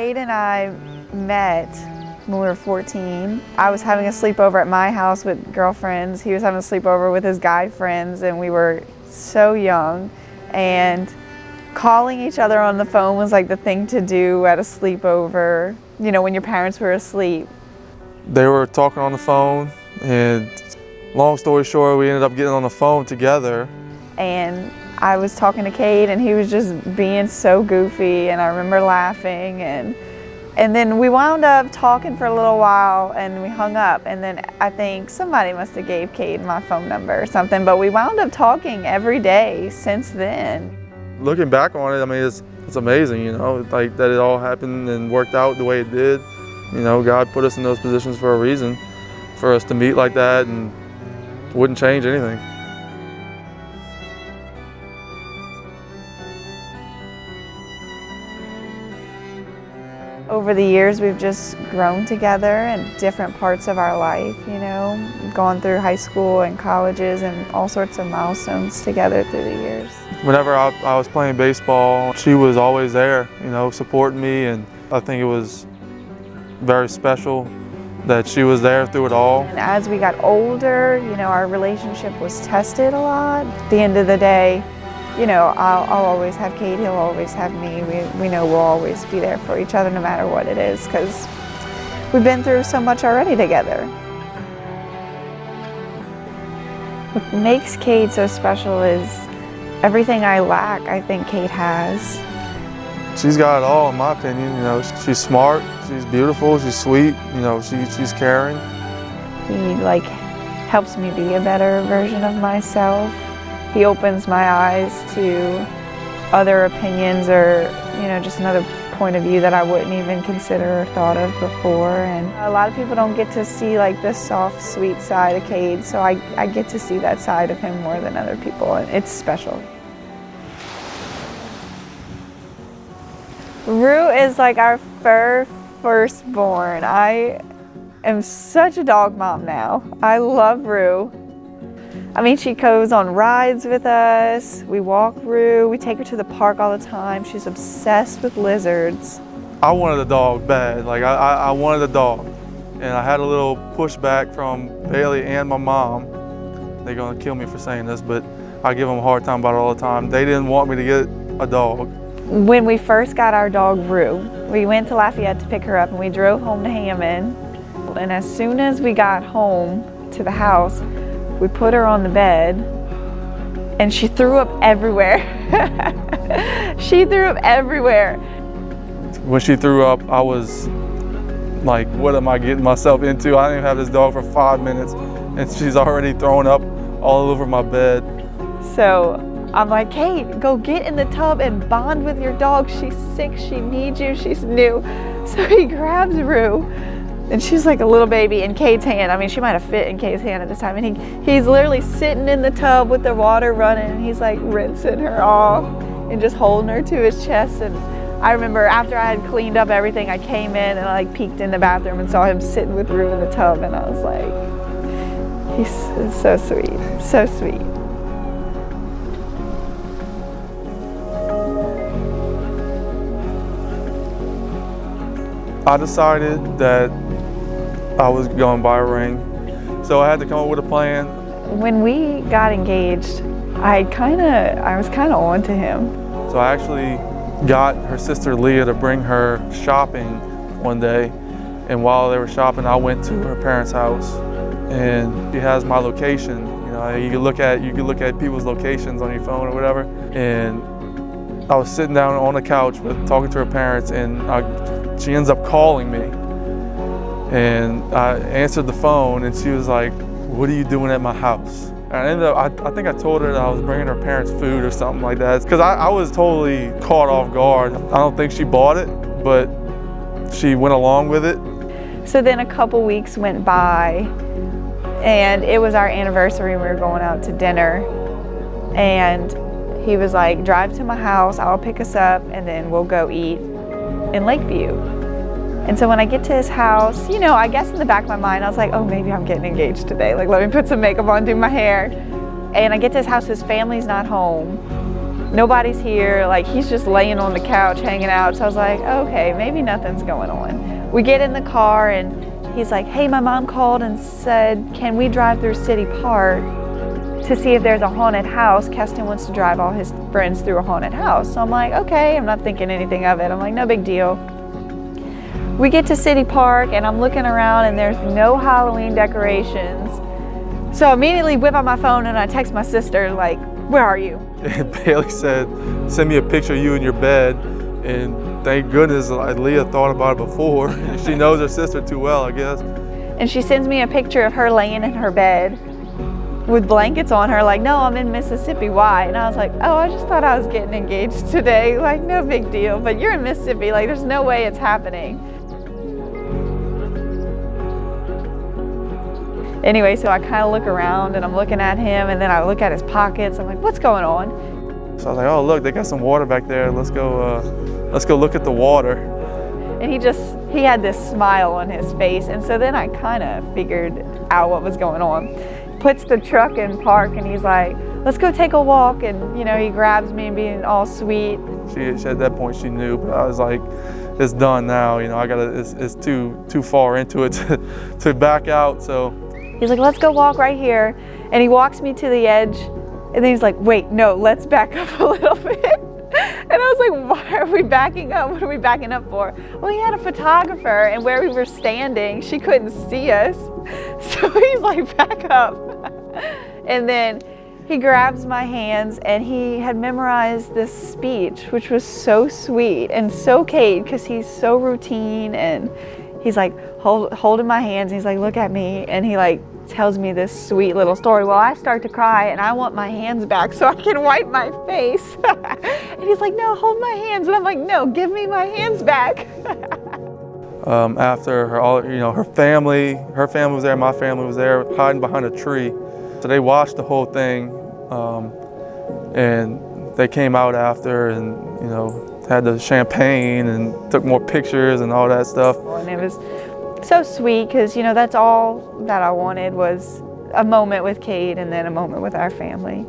Kade and I met when we were 14. I was having a sleepover at my house with girlfriends. He was having a sleepover with his guy friends, and we were so young. And calling each other on the phone was like the thing to do at a sleepover, you know, when your parents were asleep. They were talking on the phone, and long story short, we ended up getting on the phone together. And I was talking to Kade, and he was just being so goofy, and I remember laughing, and then we wound up talking for a little while, and we hung up, and then I think somebody must have gave Kade my phone number or something, but we wound up talking every day since then. Looking back on it, I mean, it's amazing, you know, like that it all happened and worked out the way it did. You know, God put us in those positions for a reason, for us to meet like that, and wouldn't change anything. Over the years, we've just grown together in different parts of our life, you know, gone through high school and colleges and all sorts of milestones together through the years. Whenever I was playing baseball, she was always there, you know, supporting me, and I think it was very special that she was there through it all. And as we got older, you know, our relationship was tested a lot. At the end of the day, you know, I'll always have Kade, he'll always have me. We know we'll always be there for each other no matter what it is, because we've been through so much already together. What makes Kade so special is everything I lack, I think Kade has. She's got it all, in my opinion. You know, she's smart, she's beautiful, she's sweet, you know, she's caring. He helps me be a better version of myself. He opens my eyes to other opinions, or, you know, just another point of view that I wouldn't even consider or thought of before. And a lot of people don't get to see this soft, sweet side of Kade, so I get to see that side of him more than other people, and it's special. Rue is our firstborn. I am such a dog mom now. I love Rue. I mean, she goes on rides with us, we walk Rue, we take her to the park all the time. She's obsessed with lizards. I wanted a dog bad, I wanted a dog. And I had a little pushback from Bailey and my mom. They're gonna kill me for saying this, but I give them a hard time about it all the time. They didn't want me to get a dog. When we first got our dog Rue, we went to Lafayette to pick her up, and we drove home to Hammond. And as soon as we got home to the house, we put her on the bed, and she threw up everywhere. She threw up everywhere. When she threw up, I was like, what am I getting myself into? I didn't even have this dog for 5 minutes, and she's already throwing up all over my bed. So I'm like, Kade, go get in the tub and bond with your dog. She's sick, she needs you, she's new. So he grabs Rue, and she's like a little baby in Kade's hand. I mean, she might have fit in Kade's hand at this time. And he's literally sitting in the tub with the water running, and he's rinsing her off and just holding her to his chest. And I remember after I had cleaned up everything, I came in and I peeked in the bathroom and saw him sitting with Rue in the tub, and I was like, he's so sweet, so sweet. I decided that I was going to buy a ring, so I had to come up with a plan. When we got engaged, I was kind of on to him. So I actually got her sister Leah to bring her shopping one day, and while they were shopping, I went to her parents' house, and she has my location. You know, you can look at people's locations on your phone or whatever. And I was sitting down on the couch talking to her parents, and she ends up calling me. And I answered the phone, and she was like, "What are you doing at my house?" And I think I told her that I was bringing her parents food or something like that, because I was totally caught off guard. I don't think she bought it, but she went along with it. So then a couple weeks went by, and it was our anniversary. We were going out to dinner, and he was like, "Drive to my house, I'll pick us up, and then we'll go eat in Lakeview." And so when I get to his house, you know, I guess in the back of my mind, I was like, oh, maybe I'm getting engaged today. Let me put some makeup on, do my hair. And I get to his house, his family's not home. Nobody's here. Like, he's just laying on the couch hanging out. So I was like, okay, maybe nothing's going on. We get in the car and he's like, hey, my mom called and said, can we drive through City Park to see if there's a haunted house? Keston wants to drive all his friends through a haunted house. So I'm like, okay, I'm not thinking anything of it. I'm like, no big deal. We get to City Park and I'm looking around and there's no Halloween decorations. So I immediately whip out my phone and I text my sister, like, where are you? And Bailey said, send me a picture of you in your bed. And thank goodness Leah thought about it before. She knows her sister too well, I guess. And she sends me a picture of her laying in her bed with blankets on her, like, no, I'm in Mississippi, why? And I was like, oh, I just thought I was getting engaged today, like, no big deal, but you're in Mississippi, like, there's no way it's happening. Anyway, so I kind of look around and I'm looking at him and then I look at his pockets. I'm like, what's going on? So I was like, oh, look, they got some water back there. Let's go look at the water. And he had this smile on his face. And so then I kind of figured out what was going on. Puts the truck in park and he's like, let's go take a walk. And, you know, he grabs me and being all sweet. She at that point, she knew, but I was like, it's done now. You know, it's too far into it to back out. So he's like, let's go walk right here. And he walks me to the edge. And then he's like, wait, no, let's back up a little bit. And I was like, why are we backing up? What are we backing up for? Well, he had a photographer and where we were standing, she couldn't see us. So he's like, back up. And then he grabs my hands and he had memorized this speech, which was so sweet and so Kade because he's so routine. And he's like holding my hands. And he's like, look at me. And he like tells me this sweet little story. Well, I start to cry and I want my hands back so I can wipe my face. And he's like, no, hold my hands. And I'm like, no, give me my hands back. After her family was there, my family was there, hiding behind a tree. So they watched the whole thing, and they came out after and, you know, had the champagne and took more pictures and all that stuff. And it was so sweet because, you know, that's all that I wanted was a moment with Kade and then a moment with our family.